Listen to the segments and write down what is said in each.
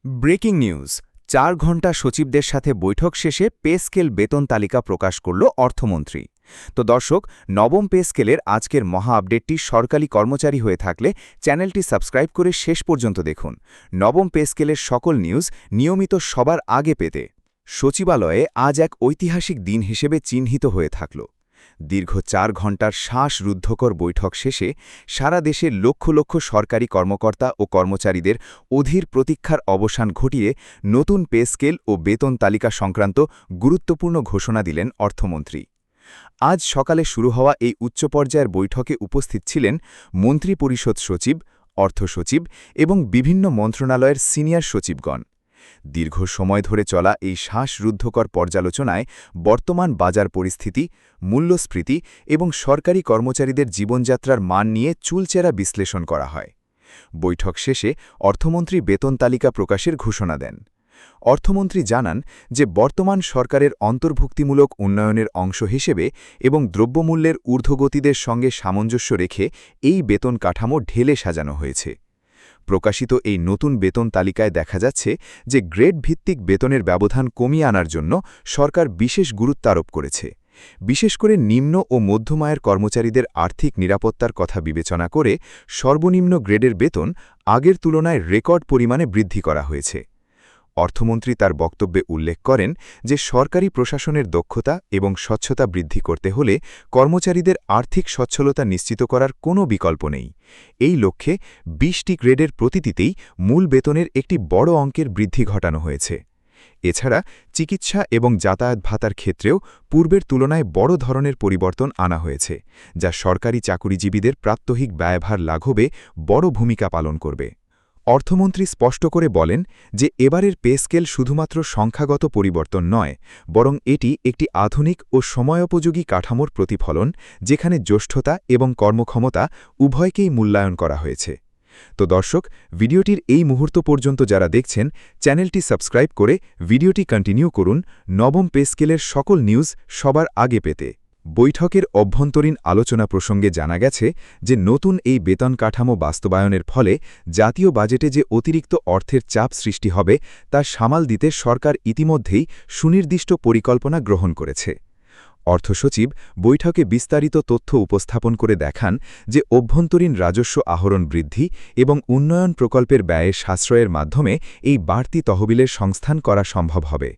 Breaking news ৪ ঘণ্টা সচিবদের সাথে বৈঠক শেষে পে স্কেল বেতন তালিকা প্রকাশ করল অর্থমন্ত্রী। তো দর্শক, নবম পে স্কেলের আজকের মহা আপডেটটি সরকারি কর্মচারী হয়ে থাকলে চ্যানেলটি সাবস্ক্রাইব করে শেষ পর্যন্ত দেখুন। নবম পে স্কেলের সকল নিউজ নিয়মিত সবার আগে পেতে সচিবালয়ে আজ এক ঐতিহাসিক দিন হিসেবে চিহ্নিত হয়ে থাকল। দীর্ঘ ৪ ঘণ্টার শ্বাসরুদ্ধকর বৈঠক শেষে সারা দেশের লক্ষ লক্ষ সরকারি কর্মকর্তা ও কর্মচারীদের অধীর প্রতীক্ষার অবসান ঘটিয়ে নতুন পে স্কেল ও বেতন তালিকা সংক্রান্ত গুরুত্বপূর্ণ ঘোষণা দিলেন অর্থমন্ত্রী। আজ সকালে শুরু হওয়া এই উচ্চপর্যায়ের বৈঠকে উপস্থিত ছিলেন মন্ত্রিপরিষদ সচিব, অর্থ সচিব এবং বিভিন্ন মন্ত্রণালয়ের সিনিয়র সচিবগণ। দীর্ঘ সময় ধরে চলা এই শ্বাসরুদ্ধকর পর্যালোচনায় বর্তমান বাজার পরিস্থিতি, মূল্যস্ফীতি এবং সরকারি কর্মচারীদের জীবনযাত্রার মান নিয়ে চুলচেরা বিশ্লেষণ করা হয়। বৈঠক শেষে অর্থমন্ত্রী বেতন তালিকা প্রকাশের ঘোষণা দেন। অর্থমন্ত্রী জানান যে বর্তমান সরকারের অন্তর্ভুক্তিমূলক উন্নয়নের অংশ হিসেবে এবং দ্রব্যমূল্যের ঊর্ধ্বগতিদের সঙ্গে সামঞ্জস্য রেখে এই বেতন কাঠামো ঢেলে সাজানো হয়েছে। প্রকাশিত এই নতুন বেতন তালিকায় দেখা যাচ্ছে যে গ্রেড ভিত্তিক বেতনের ব্যবধান কমিয়ে আনার জন্য সরকার বিশেষ গুরুত্ব আরোপ করেছে। বিশেষ করে নিম্ন ও মধ্যম আয়ের কর্মচারীদের আর্থিক নিরাপত্তার কথা বিবেচনা করে সর্বনিম্ন গ্রেডের বেতন আগের তুলনায় রেকর্ড পরিমাণে বৃদ্ধি করা হয়েছে। অর্থমন্ত্রী তার বক্তব্যে উল্লেখ করেন যে সরকারি প্রশাসনের দক্ষতা এবং স্বচ্ছতা বৃদ্ধি করতে হলে কর্মচারীদের আর্থিক সচ্ছলতা নিশ্চিত করার কোনো বিকল্প নেই। এই লক্ষ্যে ২০টি গ্রেডের প্রতিটিতেই মূল বেতনের একটি বড় অঙ্কের বৃদ্ধি ঘটানো হয়েছে। এছাড়া চিকিৎসা এবং যাতায়াত ভাতার ক্ষেত্রেও পূর্বের তুলনায় বড় ধরনের পরিবর্তন আনা হয়েছে, যা সরকারি চাকুরিজীবীদের প্রাত্যহিক ব্যয়ভার লাঘবে বড় ভূমিকা পালন করবে। অর্থমন্ত্রী স্পষ্ট করে বলেন যে এবারের পে স্কেল শুধুমাত্র সংখ্যাগত পরিবর্তন নয়, বরং এটি একটি আধুনিক ও সময়োপযোগী কাঠামোর প্রতিফলন, যেখানে জ্যেষ্ঠতা এবং কর্মক্ষমতা উভয়কেই মূল্যায়ন করা হয়েছে। তো দর্শক, ভিডিওটির এই মুহূর্ত পর্যন্ত যারা দেখছেন, চ্যানেলটি সাবস্ক্রাইব করে ভিডিওটি কন্টিনিউ করুন নবম পে স্কেলের সকল নিউজ সবার আগে পেতে। বৈঠকের অভ্যন্তরীণ আলোচনা প্রসঙ্গে জানা গেছে যে নতুন এই বেতন কাঠামো বাস্তবায়নের ফলে জাতীয় বাজেটে যে অতিরিক্ত অর্থের চাপ সৃষ্টি হবে তা সামাল দিতে সরকার ইতিমধ্যেই সুনির্দিষ্ট পরিকল্পনা গ্রহণ করেছে। অর্থসচিব বৈঠকে বিস্তারিত তথ্য উপস্থাপন করে দেখান যে অভ্যন্তরীণ রাজস্ব আহরণ বৃদ্ধি এবং উন্নয়ন প্রকল্পের ব্যয়ে সাশ্রয়ের মাধ্যমে এই বাড়তি তহবিলের সংস্থান করা সম্ভব হবে।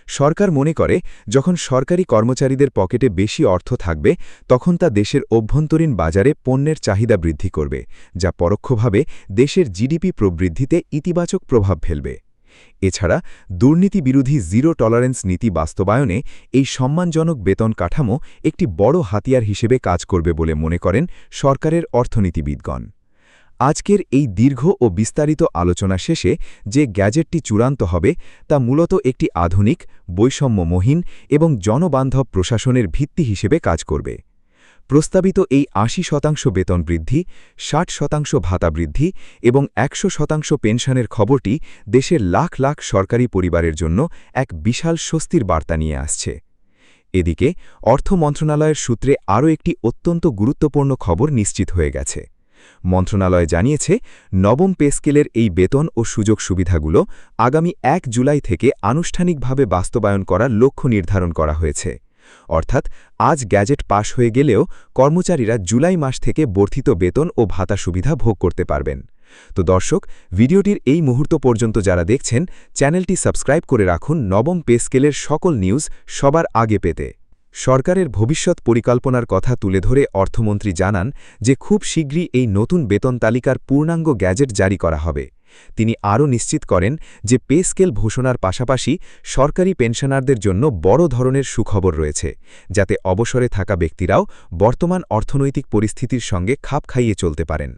সরকার মনে করে যখন সরকারি কর্মচারীদের পকেটে বেশি অর্থ থাকবে তখন তা দেশের অভ্যন্তরীণ বাজারে পণ্যের চাহিদা বৃদ্ধি করবে, যা পরোক্ষভাবে দেশের জিডিপি প্রবৃদ্ধিতে ইতিবাচক প্রভাব ফেলবে। এছাড়া দুর্নীতি বিরোধী জিরো টলারেন্স নীতি বাস্তবায়নে এই সম্মানজনক বেতন কাঠামো একটি বড় হাতিয়ার হিসেবে কাজ করবে বলে মনে করেন সরকারের অর্থনীতিবিদগণ। আজকের এই দীর্ঘ ও বিস্তারিত আলোচনা শেষে যে গ্যাজেটটি চূড়ান্ত হবে তা মূলত একটি আধুনিক, বৈষম্যমহীন এবং জনবান্ধব প্রশাসনের ভিত্তি হিসেবে কাজ করবে। প্রস্তাবিত এই ৮০% বেতন বৃদ্ধি, ৬০% ভাতা বৃদ্ধি এবং ১০০% পেনশনের খবরটি দেশের লাখ লাখ সরকারি পরিবারের জন্য এক বিশাল স্বস্তির বার্তা নিয়ে আসছে। এদিকে অর্থ মন্ত্রণালয়ের সূত্রে আরও একটি অত্যন্ত গুরুত্বপূর্ণ খবর নিশ্চিত হয়ে গেছে। মন্ত্রণালয় জানিয়েছে নবম পে স্কেলের এই বেতন ও সুযোগ সুবিধাগুলো আগামী ১ জুলাই থেকে আনুষ্ঠানিকভাবে বাস্তবায়ন করার লক্ষ্য নির্ধারণ করা হয়েছে। অর্থাৎ আজ গ্যাজেট পাশ হয়ে গেলেও কর্মচারীরা জুলাই মাস থেকে বর্ধিত বেতন ও ভাতা সুবিধা ভোগ করতে পারবেন। তো দর্শক, ভিডিওটির এই মুহূর্ত পর্যন্ত যারা দেখছেন, চ্যানেলটি সাবস্ক্রাইব করে রাখুন নবম পে স্কেলের সকল নিউজ সবার আগে পেতে। সরকারের ভবিষ্যৎ পরিকল্পনার কথা তুলে ধরে অর্থমন্ত্রী জানান যে খুব শীঘ্রই এই নতুন বেতন তালিকার পূর্ণাঙ্গ গ্যাজেট জারি করা হবে। তিনি আরও নিশ্চিত করেন যে পে স্কেল ঘোষণার পাশাপাশি সরকারি পেনশনারদের জন্য বড় ধরনের সুখবর রয়েছে, যাতে অবসরে থাকা ব্যক্তিরাও বর্তমান অর্থনৈতিক পরিস্থিতির সঙ্গে খাপ খাইয়ে চলতে পারেন।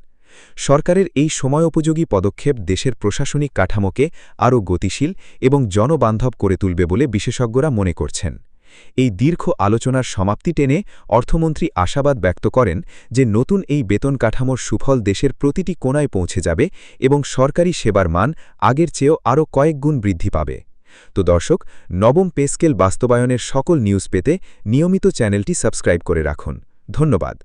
সরকারের এই সময়োপযোগী পদক্ষেপ দেশের প্রশাসনিক কাঠামোকে আরও গতিশীল এবং জনবান্ধব করে তুলবে বলে বিশেষজ্ঞরা মনে করছেন। এই দীর্ঘ আলোচনার সমাপ্তি টেনে অর্থমন্ত্রী আশাবাদ ব্যক্ত করেন যে নতুন এই বেতন কাঠামোর সুফল দেশের প্রতিটি কোণায় পৌঁছে যাবে এবং সরকারি সেবার মান আগের চেয়েও আরও কয়েক গুণ বৃদ্ধি পাবে। তো দর্শক, নবম পে স্কেল বাস্তবায়নের সকল নিউজ পেতে নিয়মিত চ্যানেলটি সাবস্ক্রাইব করে রাখুন। ধন্যবাদ।